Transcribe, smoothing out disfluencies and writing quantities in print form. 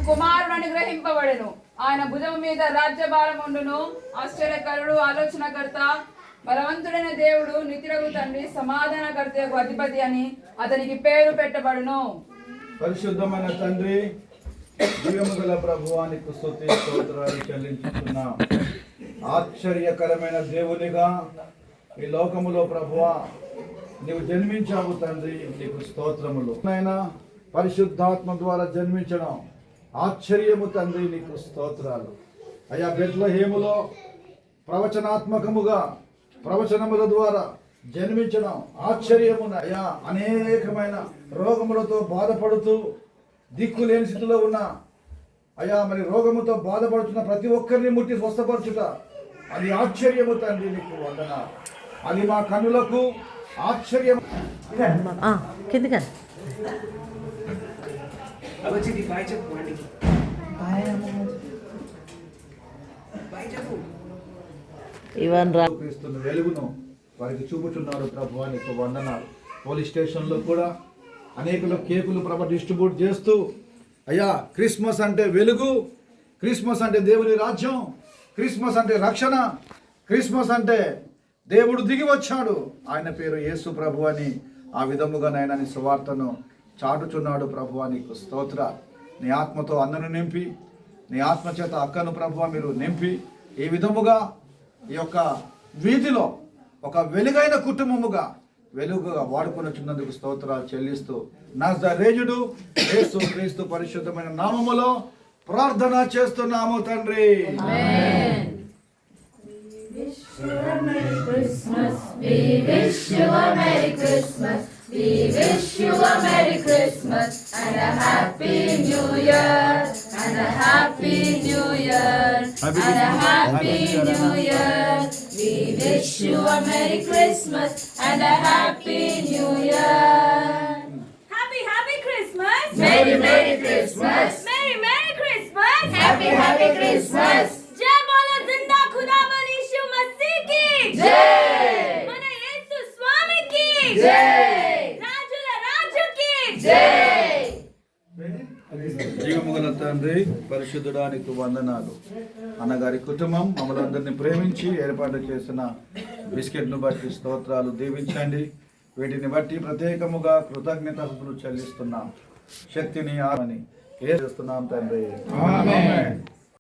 కుమారుడు అనుగ్రహింపబడెను. ఆయన భుజము మీద రాజ్యభారం ఉండును. ఆశ్చర్యకరుడు, ఆలోచనకర్త, బలవంతుడైన దేవుడు, నిత్యుడగు తండ్రి, సమాధానకర్తకు అధిపతి అని అతనికి పేరు పెట్టబడును. పరిశుద్ధమైన తండ్రి, జీవము గల ప్రభువానికి స్తుతి స్తోత్రాలు చెల్లించుతున్నాం. ఆశ్చర్యకరమైన దేవునిగా ఈ లోకములో ప్రభువా నీవు జన్మించావు తండ్రి, నీకు స్తోత్రములు. నాయనా, పరిశుద్ధాత్మ ద్వారా జన్మించడం ఆశ్చర్యము తండ్రి, నీకు స్తోత్రాలు. అయ్యా, బెత్లెహేములో ప్రవచనాత్మకముగా ప్రవచనముల ద్వారా జన్మించడం ఆశ్చర్యమున. అయ్యా, అనేకమైన రోగములతో బాధపడుతూ దిక్కులేని స్థితిలో ఉన్న అయ్యా మరి రోగముతో బాధపడుతున్న ప్రతి ఒక్కరిని ముట్టి స్వస్థపరచుట అది ఆశ్చర్యము తండ్రి, నీకు వందనాలు. అది మా కన్నులకు ఆశ్చర్యం. క్రీస్తున్న వెలుగును వారికి చూపుచున్నారు ప్రభు, నీకు వందనాలు. పోలీస్ స్టేషన్లో కూడా అనేకులు కేకులు డిస్ట్రిబ్యూట్ చేస్తూ అయ్యా, క్రిస్మస్ అంటే వెలుగు, క్రిస్మస్ అంటే దేవుని రాజ్యం, క్రిస్మస్ అంటే రక్షణ, క్రిస్మస్ అంటే దేవుడు దిగి వచ్చాడు, ఆయన పేరు యేసు ప్రభు అని ఆ విధముగా నాయన నీ సువార్తను చాటుచున్నాడు ప్రభు. నీకు స్తోత్ర. నీ ఆత్మతో అన్నను నింపి, నీ ఆత్మ చేత అక్కను ప్రభు మీరు నింపి ఈ విధముగా ఈ యొక్క వీధిలో ఒక వెలుగైన కుటుంబముగా వెలుగుగా వాడుకొనిచున్నందుకు స్తోత్రాలు చెల్లిస్తూ నజరేయుడు యేసు క్రీస్తు పరిశుద్ధమైన నామములో ప్రార్థన చేస్తున్నాము తండ్రి. We wish you a Merry Christmas and a Happy New Year, and a Happy New Year, and a Happy New Year. We wish you a Merry Christmas and a Happy New Year. Happy Happy Christmas. Merry Merry Christmas. Merry Merry Christmas. Happy Happy Christmas. जय बोलो जिंदा खुदावन यीशु मसीह की जय. మన యేసు స్వామి కి जय. రాజుల రాజు కి जय. జీవముగల తండ్రి, పరిశుద్ధుడానికి వందనాలు. అన్నగారి కుటుంబం మమ్మల్ని ప్రేమించి ఏర్పాటు చేసిన బిస్కెట్ను బట్టి స్తోత్రాలు దీవించండి. వీటిని బట్టి ప్రత్యేకముగా కృతజ్ఞతలు చెల్లిస్తున్నాం. శక్తిని ఆమని చేస్తున్నాం తండ్రి. ఆమేన్.